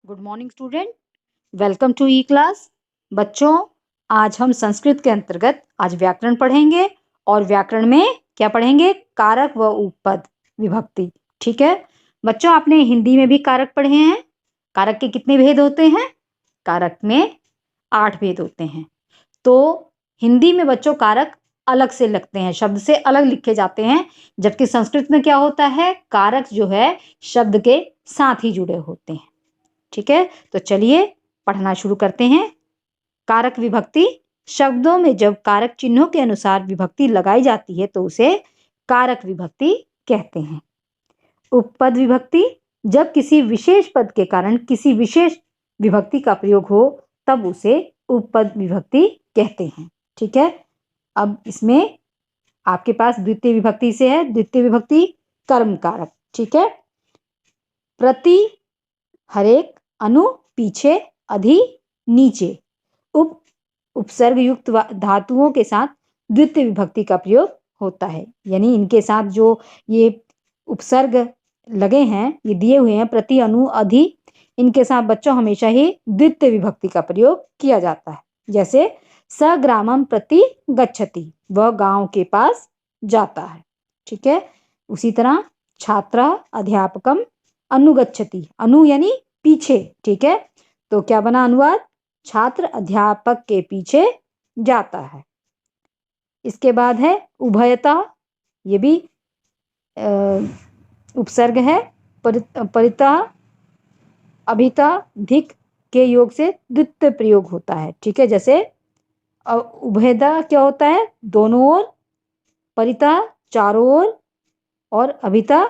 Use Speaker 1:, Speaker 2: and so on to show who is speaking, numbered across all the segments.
Speaker 1: Good morning student, welcome to the class. बच्चों, आज हम संस्कृत के अंतर्गत आज व्याकरण पढ़ेंगे और व्याकरण में क्या पढ़ेंगे? कारक व उपपद विभक्ति। ठीक है बच्चों, आपने हिंदी में भी कारक पढ़े हैं। कारक के कितने भेद होते हैं? कारक में 8 भेद होते हैं। तो हिंदी में बच्चों कारक अलग से लगते हैं, शब्द से अलग लिखे जाते हैं, जबकि संस्कृत में क्या होता है? कारक जो है शब्द के साथ ही जुड़े होते हैं। ठीक है, तो चलिए पढ़ना शुरू करते हैं। कारक विभक्ति। शब्दों में जब कारक चिन्हों के अनुसार विभक्ति लगाई जाती है तो उसे कारक विभक्ति कहते हैं। उपपद विभक्ति। जब किसी विशेष पद के कारण किसी विशेष विभक्ति का प्रयोग हो तब उसे उपपद विभक्ति कहते हैं। ठीक है, अब इसमें आपके पास द्वितीय विभक्ति से है। द्वितीय विभक्ति कर्म कारक। ठीक है, प्रति, हरेक, अनु, पीछे, अधि, नीचे, उपसर्ग युक्त धातुओं के साथ द्वितीय विभक्ति का प्रयोग होता है। यानी इनके साथ जो ये उपसर्ग लगे हैं, ये दिए हुए हैं, प्रति, अनु, अधि, इनके साथ बच्चों हमेशा ही द्वितीय विभक्ति का प्रयोग किया जाता है। जैसे स ग्रामम प्रति गच्छति, वह गांव के पास जाता है। ठीक है, उसी तरह छात्र अध्यापकम अनुगच्छति, अनु यानी पीछे। ठीक है, तो क्या बना अनुवाद? छात्र अध्यापक के पीछे जाता है। इसके बाद है उभयता, ये भी उपसर्ग है। परिता, अभिता, धिक के योग से द्वितीय प्रयोग होता है। ठीक है, जैसे उभयता क्या होता है? दोनों ओर, परिता चारों ओर, और अभिता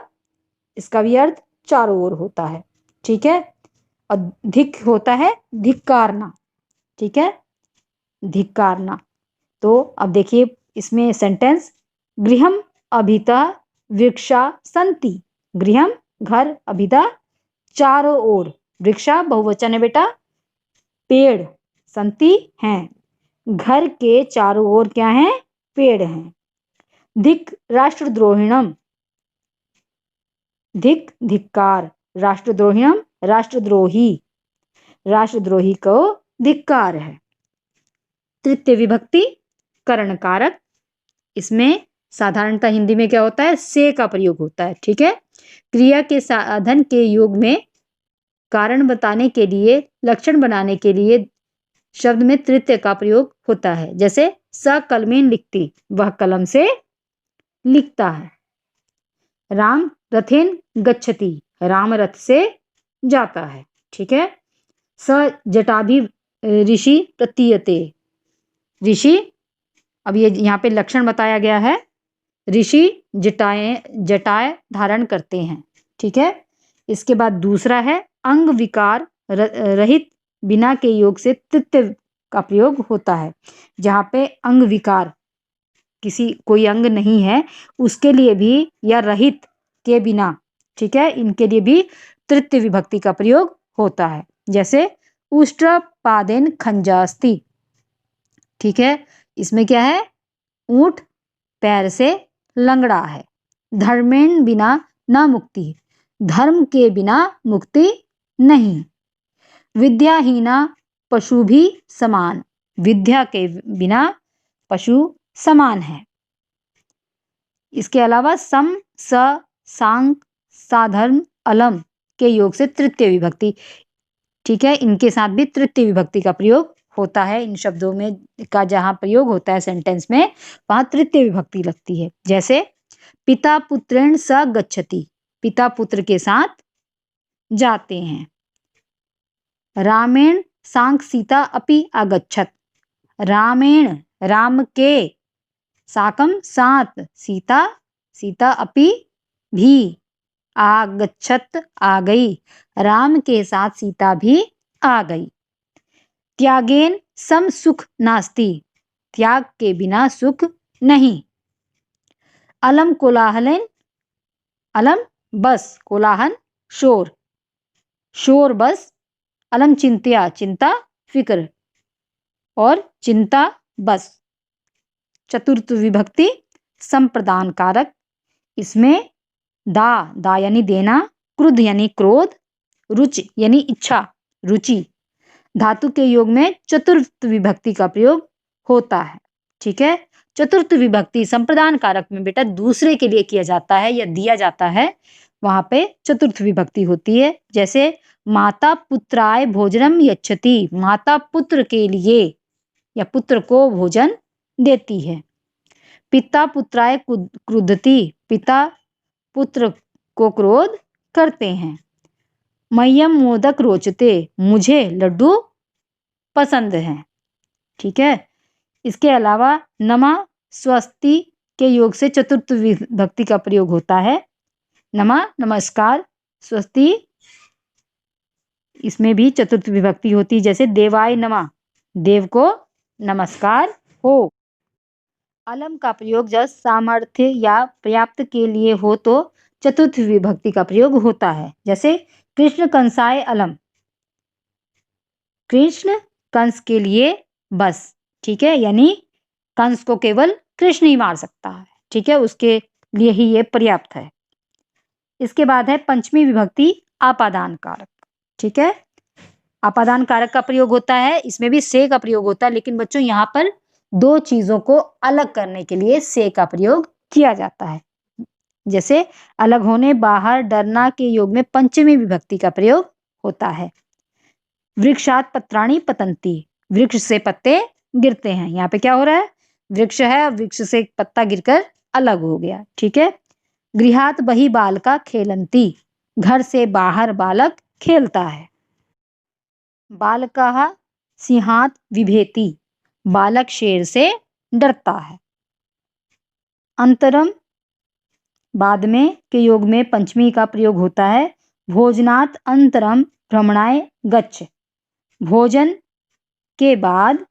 Speaker 1: इसका भी अर्थ चारों ओर होता है। ठीक है, और धिक होता है धिक्कारना। ठीक है, धिक्कारना। तो अब देखिए इसमें सेंटेंस, गृहम अभिता वृक्षा संति। गृहम घर, अभिता चारों ओर, वृक्षा बहुवचन है बेटा, पेड़, संति हैं, घर के चारों ओर क्या है? पेड़ हैं। धिक राष्ट्रद्रोहिणम, धिक धिक्कार, राष्ट्रद्रोहिणम राष्ट्रद्रोही, राष्ट्रद्रोही को धिक्कार है। तृतीय विभक्ति करण कारक। इसमें साधारणतः हिंदी में क्या होता है? से का प्रयोग होता है। ठीक है, क्रिया के साधन के योग में कारण बताने के लिए, लक्षण बनाने के लिए शब्द में तृतीय का प्रयोग होता है। जैसे स कलमेन लिखती, वह कलम से लिखता है। राम रथेन गच्छति, राम रथ से जाता है। ठीक है, स जटाभि ऋषि प्रतीयते, ऋषि, अब ये यहाँ पे लक्षण बताया गया है, ऋषि जटाएं धारण करते हैं। ठीक है, इसके बाद दूसरा है अंग विकार रहित, बिना के योग से तृतीय का प्रयोग होता है। जहाँ पे अंग विकार, किसी कोई अंग नहीं है उसके लिए भी, या रहित के बिना, ठीक है, इनके लिए भी तृतीय विभक्ति का प्रयोग होता है। जैसे उष्ट्रपादेन खंजास्ति। ठीक है, इसमें क्या है? ऊंट पैर से लंगड़ा है। धर्मेण बिना न मुक्ति, धर्म के बिना मुक्ति नहीं। विद्याहीना पशु भी समान, विद्या के बिना पशु समान है। इसके अलावा सम, स, सांग, साधर्म, अलम के योग से तृतीय विभक्ति। ठीक है, इनके साथ भी तृतीय विभक्ति का प्रयोग होता है। इन शब्दों में का जहां प्रयोग होता है सेंटेंस में, वहां तृतीय विभक्ति लगती है। जैसे पिता पुत्रेण स गच्छति, पिता पुत्र के साथ जाते हैं। रामेण सांग सीता अपि आगच्छत, रामेण राम के, साकम साथ, सीता सीता अपि भी, आगच्छत आ गई, राम के साथ सीता भी आ गई। त्यागेन सम सुख नास्ति, त्याग के बिना सुख नहीं। अलम कोलाहलेन, अलम बस, कोलाहल शोर, शोर बस, अलम चिंत्या, चिंता फिक्र, और चिंता बस। चतुर्थ विभक्ति संप्रदान कारक। इसमें दा यानी देना, क्रुद्ध यानी क्रोध, रुचि यानी इच्छा, रुचि। धातु के योग में चतुर्थ विभक्ति का प्रयोग होता है। ठीक है, चतुर्थ विभक्ति संप्रदान कारक में बेटा दूसरे के लिए किया जाता है या दिया जाता है, वहां पे चतुर्थ विभक्ति होती है। जैसे माता पुत्राय भोजनम यच्छति, माता पुत्र के लिए या पुत्र को भोजन देती है। पिता पुत्राय क्रुद्धति, पिता पुत्र को क्रोध करते हैं। मह्यम मोदक रोचते, मुझे लड्डू पसंद हैं। ठीक है, इसके अलावा नमा स्वस्ति के योग से चतुर्थ विभक्ति का प्रयोग होता है। नमा नमस्कार, स्वस्ति इसमें भी चतुर्थ विभक्ति होती है। जैसे देवाय नमः, देव को नमस्कार हो। अलम का प्रयोग जब सामर्थ्य या पर्याप्त के लिए हो तो चतुर्थ विभक्ति का प्रयोग होता है। जैसे कृष्ण कंसाय अलम, कृष्ण कंस के लिए बस। ठीक है, यानी कंस को केवल कृष्ण ही मार सकता है। ठीक है, उसके लिए ही ये पर्याप्त है। इसके बाद है पंचमी विभक्ति आपादान कारक। ठीक है, आपादान कारक का प्रयोग होता है, इसमें भी से का प्रयोग होता है, लेकिन बच्चों यहाँ पर दो चीजों को अलग करने के लिए से का प्रयोग किया जाता है। जैसे अलग होने, बाहर, डरना के योग में पंचमी विभक्ति का प्रयोग होता है। वृक्षात पत्राणि पतंती, वृक्ष से पत्ते गिरते हैं। यहाँ पे क्या हो रहा है, वृक्ष है, वृक्ष से एक पत्ता गिरकर अलग हो गया। ठीक है, गृहात बहि बालका खेलंती, घर से बाहर बालक खेलता है। बालकः सिंहात विभेति, बालक शेर से डरता है। अंतरम बाद में के योग में पंचमी का प्रयोग होता है। भोजनात अंतरम भ्रमणाय गच्छ, भोजन के बाद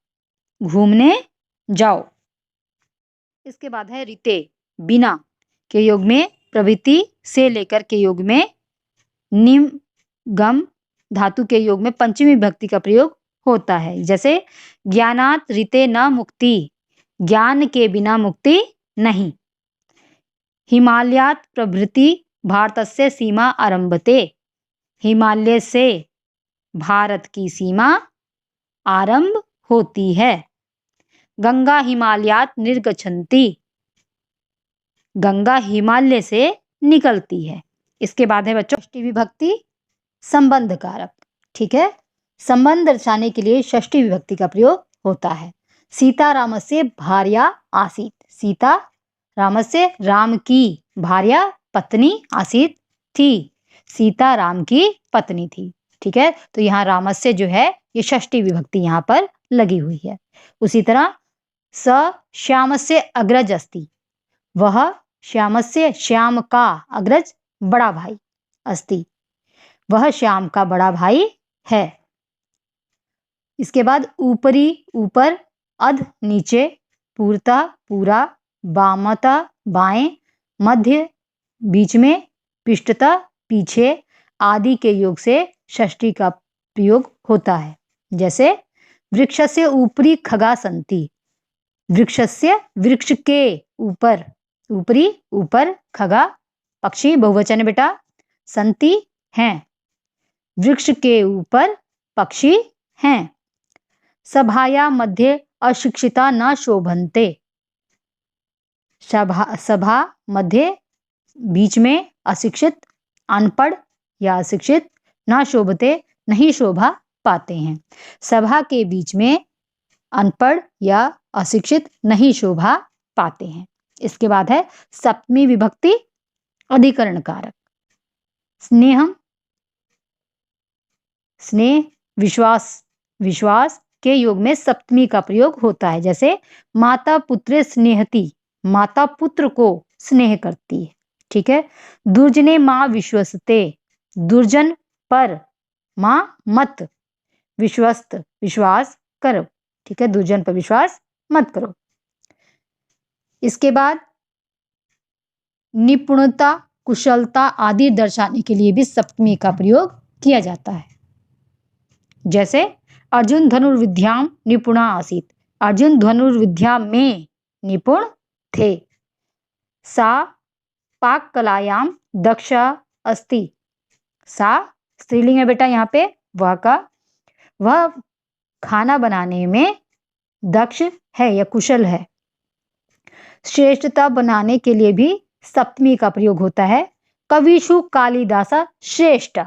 Speaker 1: घूमने जाओ। इसके बाद है रीते, बिना के योग में प्रभृति से लेकर के योग में निम गम धातु के योग में पंचमी विभक्ति का प्रयोग होता है। जैसे ज्ञानात रीते न मुक्ति, ज्ञान के बिना मुक्ति नहीं। हिमालयात प्रभृति भारतस्य सीमा आरंभते, हिमालय से भारत की सीमा आरंभ होती है। गंगा हिमालयात निर्गच्छन्ति, गंगा हिमालय से निकलती है। इसके बाद है बच्चों षष्ठी विभक्ति संबंध कारक। ठीक है, संबंध दर्शाने के लिए षष्ठी विभक्ति का प्रयोग होता है। सीता रामस्य भार्या आसीत, सीता रामस्य राम की भार्या पत्नी आसीत थी, सीता राम की पत्नी थी। ठीक है, तो यहाँ रामस्य जो है ये षष्ठी विभक्ति यहाँ पर लगी हुई है। उसी तरह स श्यामस्य अग्रज अस्ति, वह श्यामस्य श्याम का अग्रज बड़ा भाई अस्ति, वह श्याम का बड़ा भाई है। इसके बाद ऊपरी ऊपर, अध नीचे, पूर्ता पूरा, वामता बाएं, मध्य बीच में, पृष्ठता पीछे आदि के योग से षष्ठी का प्रयोग होता है। जैसे वृक्षस्य ऊपरी खगा सन्ति, वृक्षस्य वृक्ष के ऊपर, ऊपरी ऊपर, खगा पक्षी बहुवचन बेटा, सन्ति हैं, वृक्ष के ऊपर पक्षी हैं। सभाया मध्य अशिक्षिता न शोभन्ते, सभा मध्य बीच में, अशिक्षित अनपढ़ या अशिक्षित, न शोभते नहीं शोभा पाते हैं। सभा के बीच में अनपढ़ या अशिक्षित नहीं शोभा पाते हैं। इसके बाद है सप्तमी विभक्ति अधिकरण कारक। स्नेहम, स्नेह, विश्वास, विश्वास के योग में सप्तमी का प्रयोग होता है। जैसे माता पुत्र स्नेहति, माता पुत्र को स्नेह करती है। ठीक है, दुर्जने माँ विश्वसते, दुर्जन पर माँ मत विश्वस्त विश्वास करो। ठीक है, दुर्जन पर विश्वास मत करो। इसके बाद निपुणता, कुशलता आदि दर्शाने के लिए भी सप्तमी का प्रयोग किया जाता है। जैसे अर्जुन धनुर्विद्याम निपुणा आसीत, अर्जुन धनुर्विद्या में निपुण थे। सा पाक कलायाम दक्षा अस्ति, सा स्त्रीलिंग है बेटा यहाँ पे, वह का वह खाना बनाने में दक्ष है या कुशल है। श्रेष्ठता बनाने के लिए भी सप्तमी का प्रयोग होता है। कविषु कालिदासा श्रेष्ठ,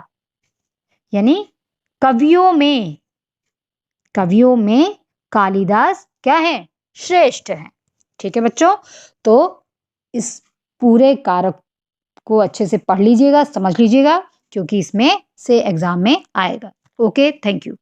Speaker 1: यानी कवियों में कालिदास क्या है, श्रेष्ठ है। ठीक है बच्चों, तो इस पूरे कारक को अच्छे से पढ़ लीजिएगा, समझ लीजिएगा, क्योंकि इसमें से एग्जाम में आएगा। Okay, thank you.